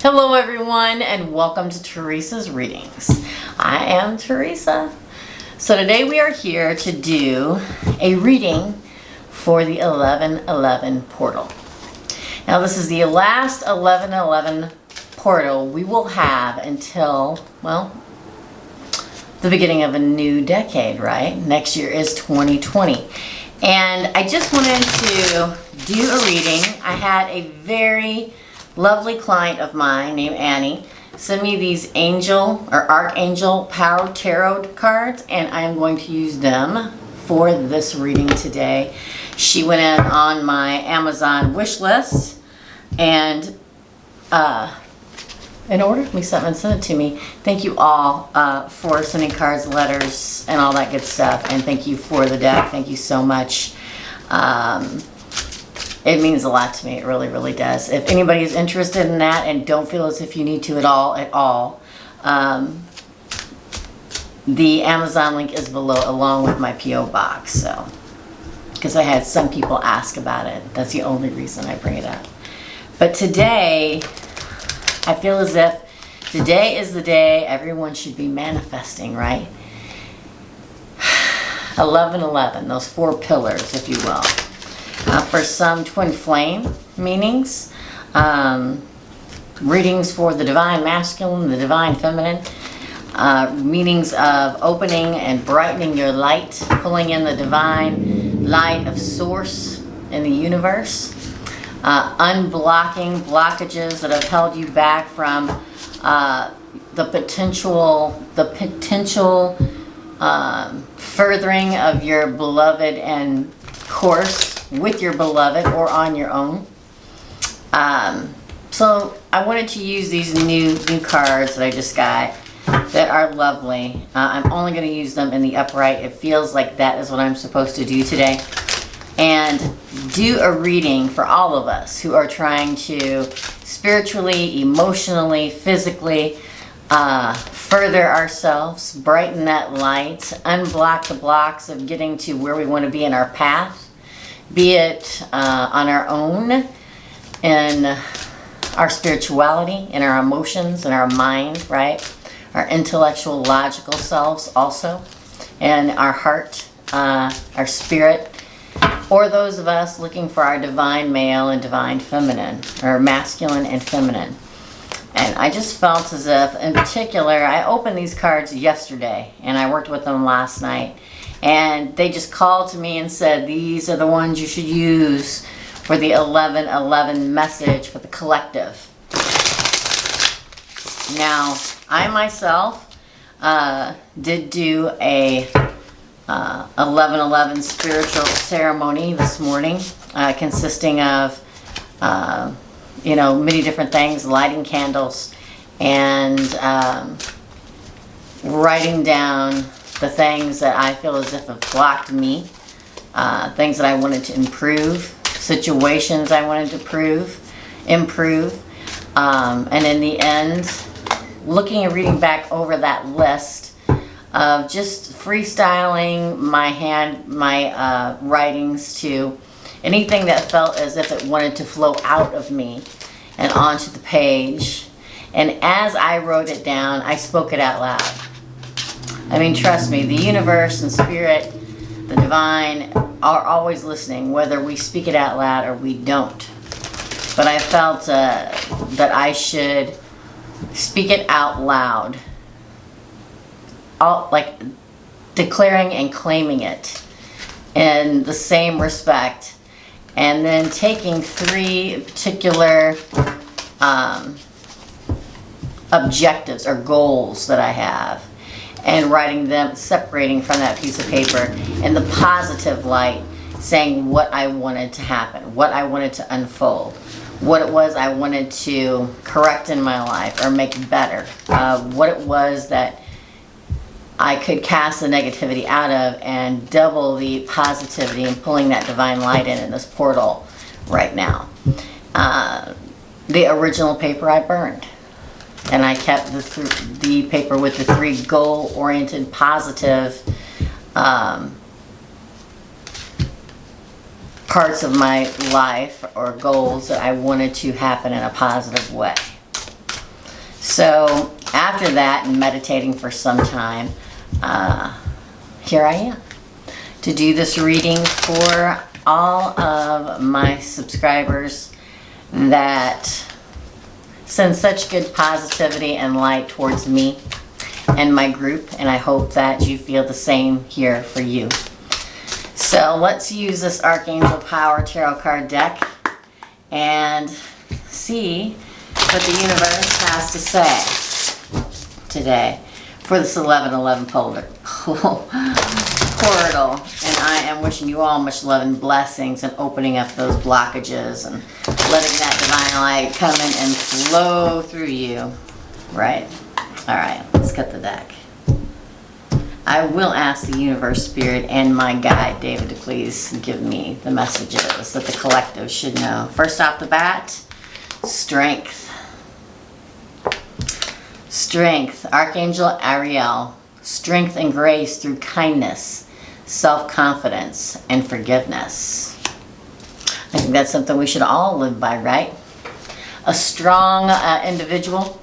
Hello everyone and welcome to Teresa's Readings. I am Teresa. So today we are here to do a reading for the 1111 portal. Now this is the last 1111 portal we will have until, well, the beginning of a new decade, right? Next year is 2020. And I just wanted to do a reading. I had a very lovely client of mine named Annie send me these angel or archangel power tarot cards, and I am going to use them for this reading today. She went in on my Amazon wish list and in order me something and sent it to me. Thank you all for sending cards, letters, and all that good stuff, and thank you for the deck. Thank you so much. It means a lot to me. It really, really does. If anybody is interested in that and don't feel as if you need to at all, the Amazon link is below along with my P.O. box. So, because I had some people ask about it. That's the only reason I bring it up. But today, I feel as if today is the day everyone should be manifesting, right? 1111, those four pillars, if you will. For some twin flame meanings, readings for the divine masculine, the divine feminine, meanings of opening and brightening your light, pulling in the divine light of source in the universe, unblocking blockages that have held you back from the potential furthering of your beloved and course with your beloved or on your own. So I wanted to use these new cards that I just got that are lovely. I'm only going to use them in the upright. It feels like that is what I'm supposed to do today, and do a reading for all of us who are trying to spiritually, emotionally, physically further ourselves, brighten that light, unblock the blocks of getting to where we want to be in our path, be it on our own, in our spirituality, in our emotions, in our mind, right? Our intellectual, logical selves also, and our heart, our spirit, or those of us looking for our divine male and divine feminine, or masculine and feminine. And I just felt as if, in particular, I opened these cards yesterday, and I worked with them last night. And they just called to me and said, these are the ones you should use for the 1111 message for the collective. Now, I myself did do a 1111 spiritual ceremony this morning, consisting of many different things, lighting candles and writing down the things that I feel as if have blocked me, things that I wanted to improve, situations I wanted to improve, and in the end, looking and reading back over that list of just freestyling my writings to anything that felt as if it wanted to flow out of me and onto the page. And as I wrote it down, I spoke it out loud. I mean, trust me, the universe and spirit, the divine, are always listening, whether we speak it out loud or we don't. But I felt that I should speak it out loud, like declaring and claiming it in the same respect, and then taking three particular objectives or goals that I have, and writing them, separating from that piece of paper in the positive light, saying what I wanted to happen, what I wanted to unfold, what it was I wanted to correct in my life or make better, what it was that I could cast the negativity out of and double the positivity and pulling that divine light in this portal right now. The original paper I burned. And I kept the paper with the three goal-oriented, positive parts of my life or goals that I wanted to happen in a positive way. So after that and meditating for some time, here I am to do this reading for all of my subscribers that send such good positivity and light towards me and my group, and I hope that you feel the same here for you. So let's use this Archangel Power Tarot card deck and see what the universe has to say today for this 1111 portal. And I am wishing you all much love and blessings and opening up those blockages and letting that divine light come in and flow through you. Right? All right, let's cut the deck. I will ask the universe, spirit, and my guide, David, to please give me the messages that the collective should know. First off the bat, strength. Strength, Archangel Ariel. Strength and grace through kindness, self-confidence, and forgiveness. I think that's something we should all live by, right? A strong individual.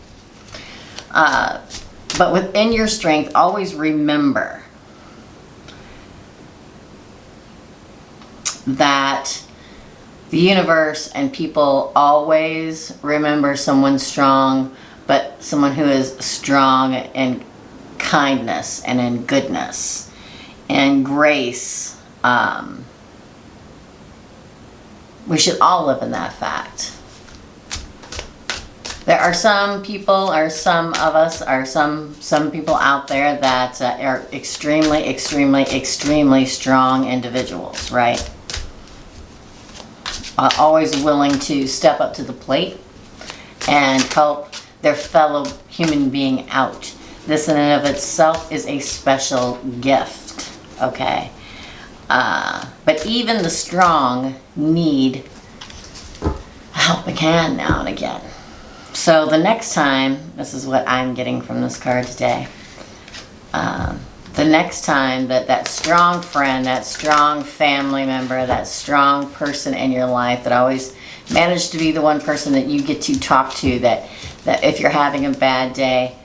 But within your strength, always remember that the universe and people always remember someone strong, but someone who is strong in kindness and in goodness and grace. We should all live in that fact. There are some people, or some of us, or some people out there that are extremely, extremely, extremely strong individuals, right? Always willing to step up to the plate and help their fellow human being out. This in and of itself is a special gift, okay? But even the strong need a helping hand now and again. So the next time, this is what I'm getting from this card today. The next time that strong friend, that strong family member, that strong person in your life that always managed to be the one person that you get to talk to, that if you're having a bad day,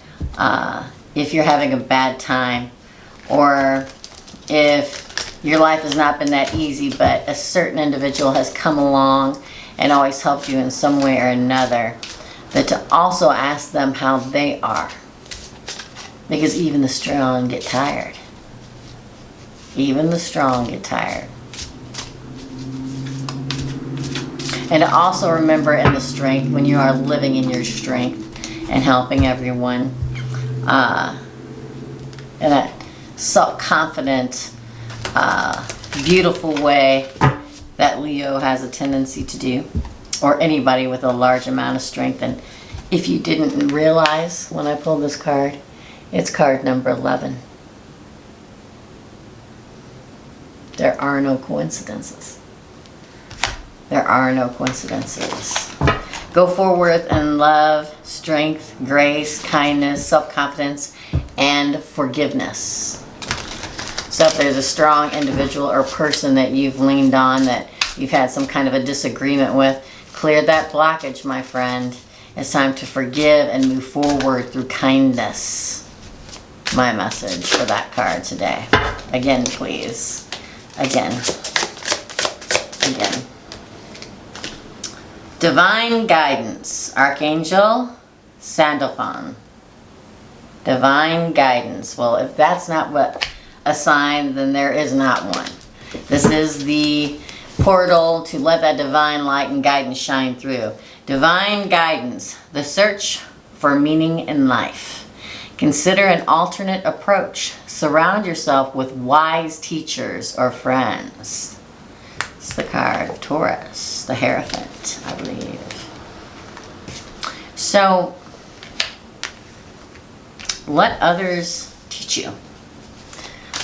if you're having a bad time, or if your life has not been that easy, but a certain individual has come along and always helped you in some way or another, that to also ask them how they are. Because even the strong get tired. Even the strong get tired. And to also remember in the strength, when you are living in your strength and helping everyone, in a self-confident, beautiful way that Leo has a tendency to do, or anybody with a large amount of strength. And if you didn't realize when I pulled this card, it's card number 11. There are no coincidences. There are no coincidences. Go forward in love, strength, grace, kindness, self-confidence, and forgiveness. So if there's a strong individual or person that you've leaned on, that you've had some kind of a disagreement with, clear that blockage, my friend. It's time to forgive and move forward through kindness. My message for that card today. Again, please. Again. Again. Divine guidance. Archangel Sandalphon. Divine guidance. Well, if that's not what a sign, then there is not one. This is the portal to let that divine light and guidance shine through. Divine guidance, the search for meaning in life. Consider an alternate approach. Surround yourself with wise teachers or friends. It's the card of Taurus, the Hierophant, I believe. So, let others teach you.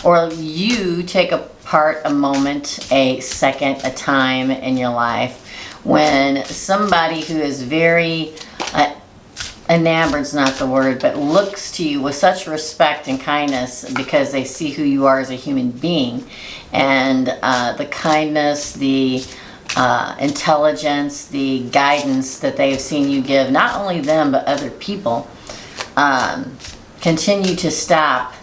Or you take apart a moment, a second, a time in your life when somebody who is very enamored's not the word, but looks to you with such respect and kindness because they see who you are as a human being, and the kindness, the intelligence, the guidance that they have seen you give, not only them, but other people, continue to stop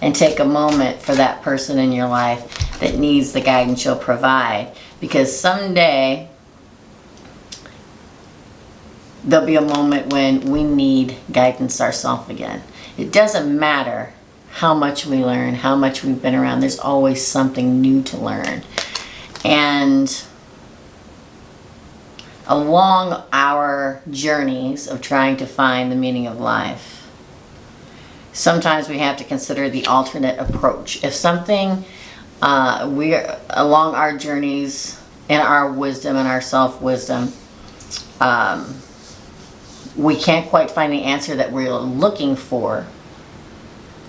and take a moment for that person in your life that needs the guidance you'll provide. Because someday there'll be a moment when we need guidance ourselves again. It doesn't matter how much we learn, how much we've been around, there's always something new to learn. And along our journeys of trying to find the meaning of life, sometimes we have to consider the alternate approach. If something, along our journeys in our wisdom and our self-wisdom, we can't quite find the answer that we're looking for,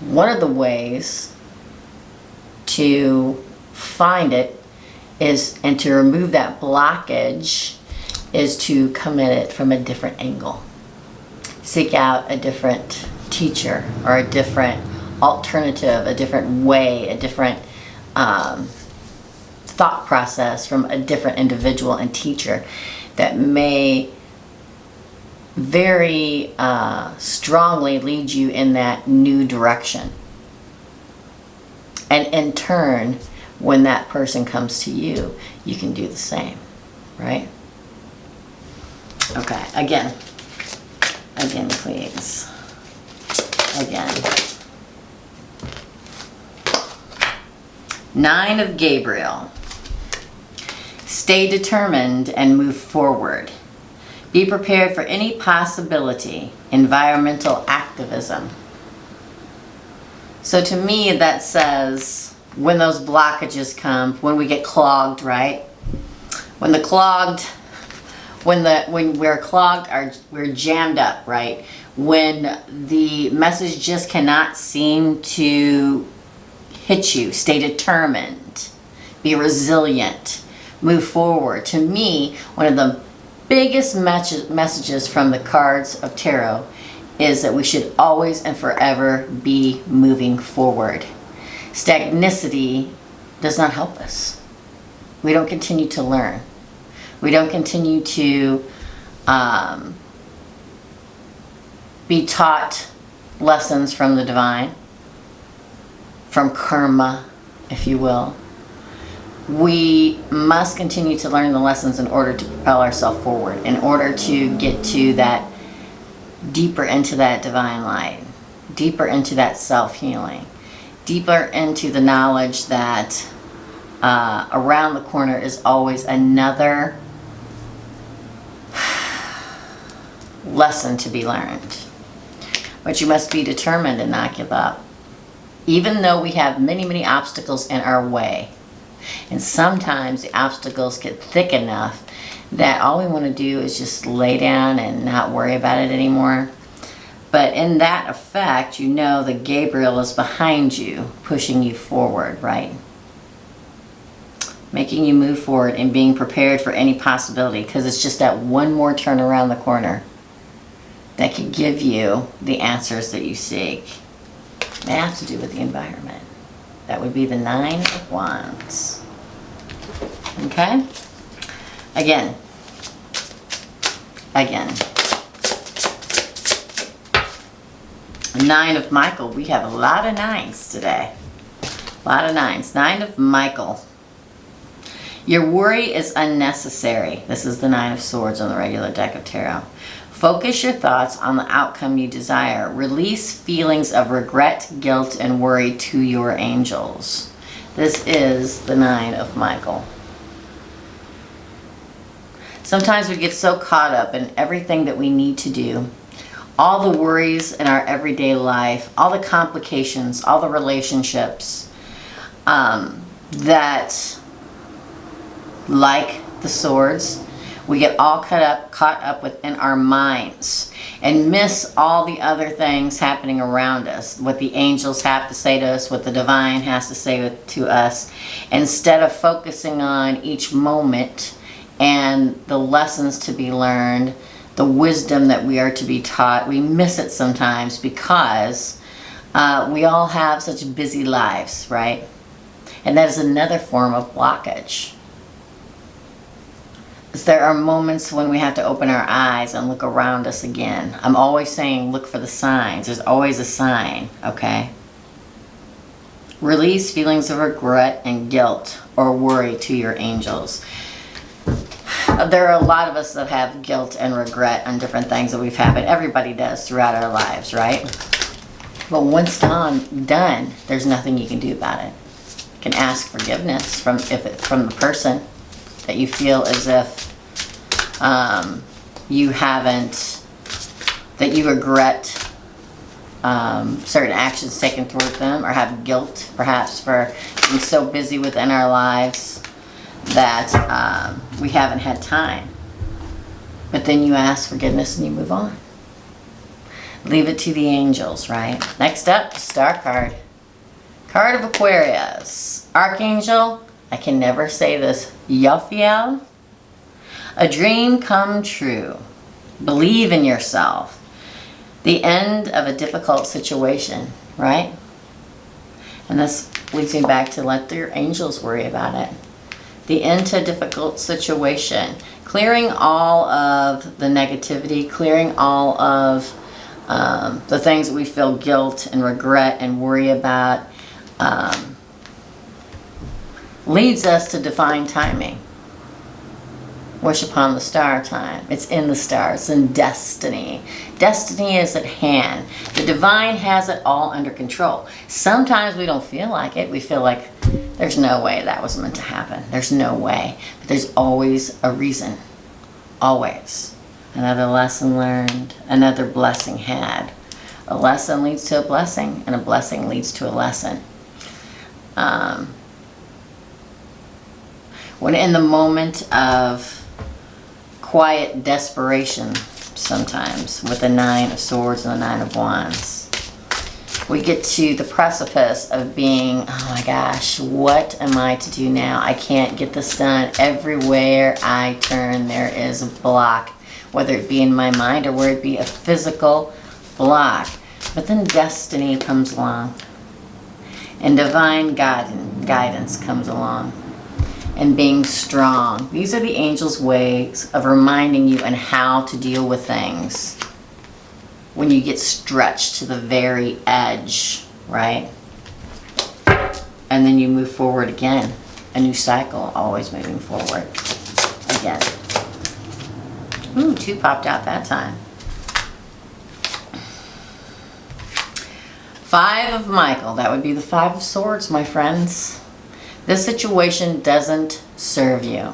one of the ways to find it is, and to remove that blockage, is to come at it from a different angle. Seek out a different teacher or a different alternative, a different way, a different thought process from a different individual and teacher that may very strongly lead you in that new direction. And in turn, when that person comes to you, you can do the same, right? Okay, again, please. Again. 9 of Gabriel. Stay determined and move forward. Be prepared for any possibility. Environmental activism. So to me that says when those blockages come, when we get clogged, right? When we're clogged, we're jammed up, right? When the message just cannot seem to hit you, stay determined, be resilient, move forward. To me, one of the biggest messages from the cards of tarot is that we should always and forever be moving forward. Stagnicity does not help us. We don't continue to learn. We don't continue to be taught lessons from the divine, from karma, if you will. We must continue to learn the lessons in order to propel ourselves forward, in order to get to that, deeper into that divine light, deeper into that self-healing, deeper into the knowledge that around the corner is always another lesson to be learned. But you must be determined and not give up. Even though we have many, many obstacles in our way, and sometimes the obstacles get thick enough that all we want to do is just lay down and not worry about it anymore. But in that effect, you know that Gabriel is behind you, pushing you forward, right? Making you move forward and being prepared for any possibility, because it's just that one more turn around the corner that can give you the answers that you seek. It has to do with the environment. That would be the 9 of Wands. Okay? Again. 9 of Michael. We have a lot of 9s today. A lot of 9s. 9 of Michael. Your worry is unnecessary. This is the 9 of Swords on the regular deck of tarot. Focus your thoughts on the outcome you desire. Release feelings of regret, guilt, and worry to your angels. This is the 9 of Michael. Sometimes we get so caught up in everything that we need to do, all the worries in our everyday life, all the complications, all the relationships, that, like the swords, we get all caught up within our minds and miss all the other things happening around us, what the angels have to say to us, what the divine has to say to us, instead of focusing on each moment and the lessons to be learned, the wisdom that we are to be taught. We miss it sometimes because we all have such busy lives, right? And that is another form of blockage. there are moments when we have to open our eyes and look around us again. I'm always saying look for the signs. There's always a sign, okay? Release feelings of regret and guilt or worry to your angels. There are a lot of us that have guilt and regret on different things that we've had, but everybody does throughout our lives, right? But once done, there's nothing you can do about it. You can ask forgiveness from the person that you feel as if you haven't, that you regret certain actions taken toward them, or have guilt perhaps for being so busy within our lives that we haven't had time. But then you ask forgiveness and you move on. Leave it to the angels, right? Next up, star card. Card of Aquarius. Archangel, I can never say this, Yaphael. A dream come true. Believe in yourself. The end of a difficult situation, right? And this leads me back to let your angels worry about it. The end to a difficult situation. Clearing all of the negativity, clearing all of the things that we feel guilt and regret and worry about, leads us to divine timing. Wish upon the star time. It's in the stars, in destiny. Destiny is at hand. The divine has it all under control. Sometimes we don't feel like it. We feel like there's no way that was meant to happen. There's no way. But there's always a reason. Always. Another lesson learned. Another blessing had. A lesson leads to a blessing, and a blessing leads to a lesson. When in the moment of quiet desperation, sometimes with the Nine of Swords and the Nine of Wands, we get to the precipice of being, oh my gosh, what am I to do now? I can't get this done. Everywhere I turn, there is a block, whether it be in my mind or whether it be a physical block. But then destiny comes along, and divine guidance comes along. And being strong. These are the angels' ways of reminding you and how to deal with things when you get stretched to the very edge, right? And then you move forward again. A new cycle, always moving forward again. Ooh, 2 popped out that time. 5 of Michael. That would be the 5 of Swords, my friends. This situation doesn't serve you.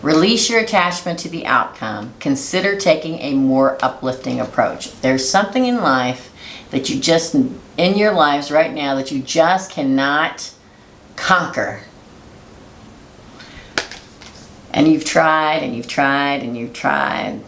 Release your attachment to the outcome. Consider taking a more uplifting approach. If there's something in life that you just, in your lives right now, that you just cannot conquer, and you've tried and you've tried and you've tried,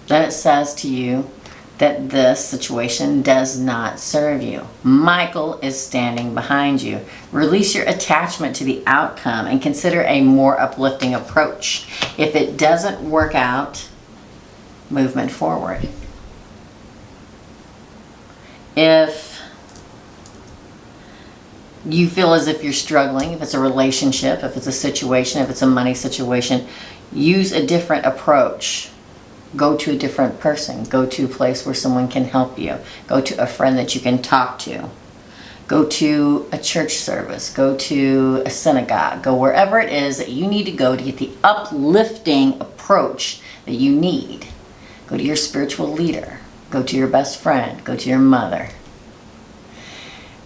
then it says to you that this situation does not serve you. Michael is standing behind you. Release your attachment to the outcome and consider a more uplifting approach. If it doesn't work out, movement forward. If you feel as if you're struggling, if it's a relationship, if it's a situation, if it's a money situation, use a different approach. Go to a different person. Go to a place where someone can help you. Go to a friend that you can talk to. Go to a church service. Go to a synagogue. Go wherever it is that you need to go to get the uplifting approach that you need. Go to your spiritual leader. Go to your best friend. Go to your mother.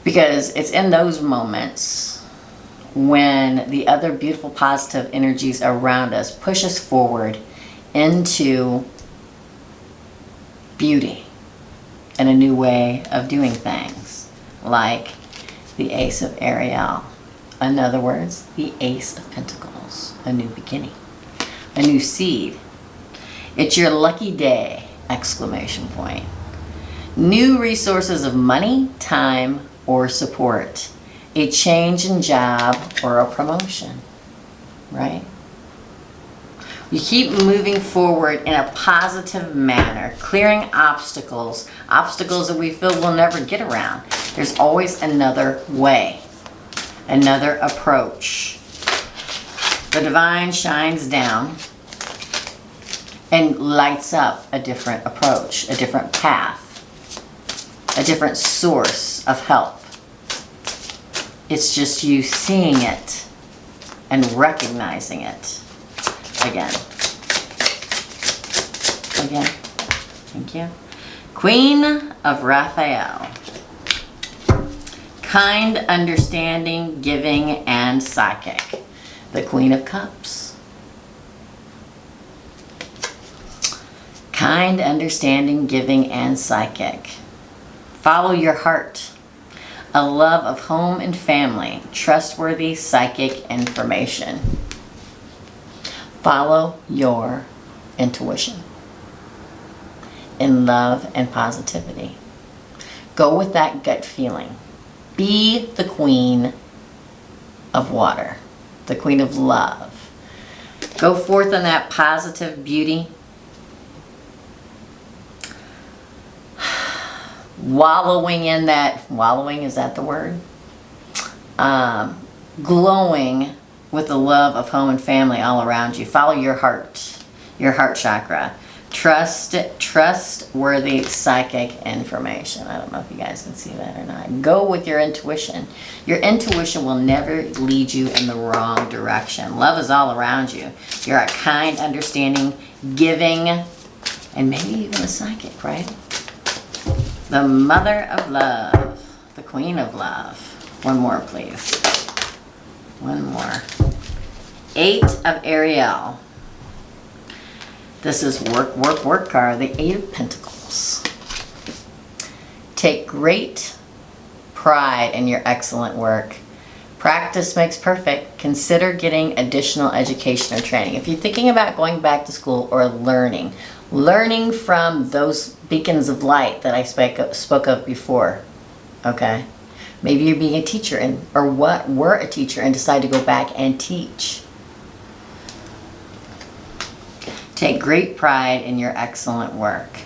Because it's in those moments when the other beautiful positive energies around us push us forward into beauty and a new way of doing things, like the Ace of Ariel. In other words, the Ace of Pentacles, a new beginning, a new seed. It's your lucky day, exclamation point. New resources of money, time, or support. A change in job or a promotion, right? You keep moving forward in a positive manner, clearing obstacles that we feel we'll never get around. There's always another way, another approach. The divine shines down and lights up a different approach, a different path, a different source of help. It's just you seeing it and recognizing it. Again. Thank you. Queen of Raphael. Kind, understanding, giving, and psychic. The Queen of Cups. Kind, understanding, giving, and psychic. Follow your heart. A love of home and family. Trustworthy psychic information. Follow your intuition. In love and positivity. Go with that gut feeling. Be the queen of water. The queen of love. Go forth in that positive beauty. Wallowing in that, wallowing, is that the word? Glowing with the love of home and family all around you. Follow your heart chakra. Trustworthy psychic information. I don't know if you guys can see that or not. Go with your intuition. Your intuition will never lead you in the wrong direction. Love is all around you. You're a kind, understanding, giving, and maybe even a psychic, right? The mother of love. The queen of love. One more, please. One more. 8 of Ariel. This is work card. The 8 of Pentacles. Take great pride in your excellent work. Practice makes perfect. Consider getting additional education or training. If you're thinking about going back to school or learning from those beacons of light that I spoke of before, okay? Maybe you're being a teacher were a teacher and decide to go back and teach. Take great pride in your excellent work.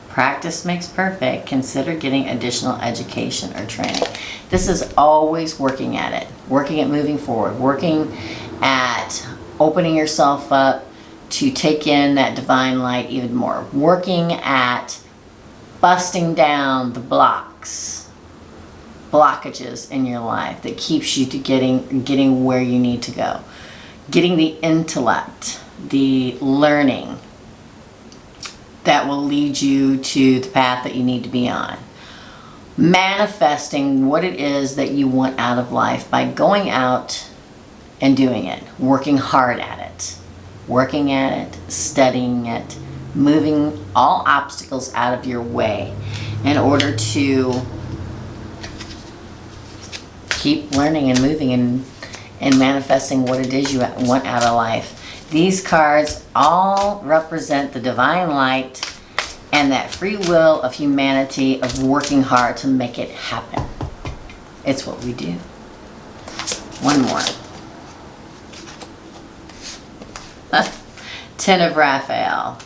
Practice makes perfect. Consider getting additional education or training. This is always working at it. Working at moving forward. Working at opening yourself up to take in that divine light even more. Working at busting down the blockages in your life that keeps you to getting where you need to go. Getting the intellect, the learning that will lead you to the path that you need to be on. Manifesting what it is that you want out of life by going out and doing it. Working hard at it. Working at it, studying it, moving all obstacles out of your way in order to keep learning and moving and manifesting what it is you want out of life. These cards all represent the divine light and that free will of humanity of working hard to make it happen. It's what we do. One more. 10 of Raphael.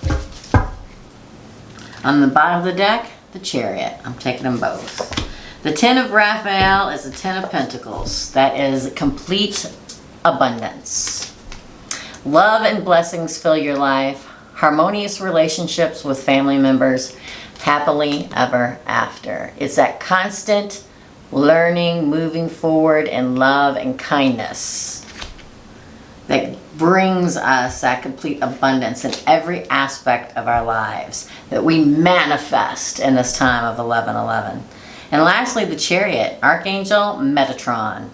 On the bottom of the deck, the Chariot. I'm taking them both. The 10 of Raphael is the 10 of Pentacles. That is complete abundance. Love and blessings fill your life. Harmonious relationships with family members. Happily ever after. It's that constant learning, moving forward in love and kindness that brings us that complete abundance in every aspect of our lives that we manifest in this time of 11/11. And lastly, the Chariot, Archangel Metatron.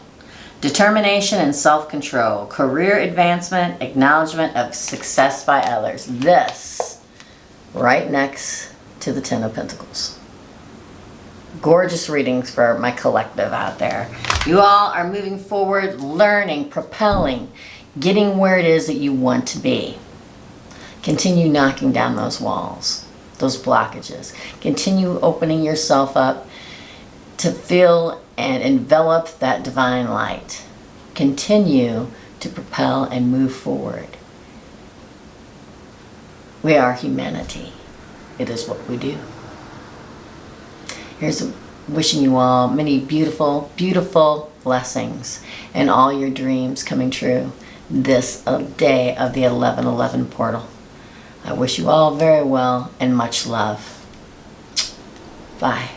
Determination and self-control, career advancement, acknowledgement of success by others. This right next to the 10 of Pentacles. Gorgeous readings for my collective out there. You all are moving forward, learning, propelling, getting where it is that you want to be. Continue knocking down those walls, those blockages. Continue opening yourself up to feel and envelop that divine light. Continue to propel and move forward. We are humanity. It is what we do. Here's wishing you all many beautiful, beautiful blessings and all your dreams coming true this day of the 11/11 portal. I wish you all very well and much love. Bye.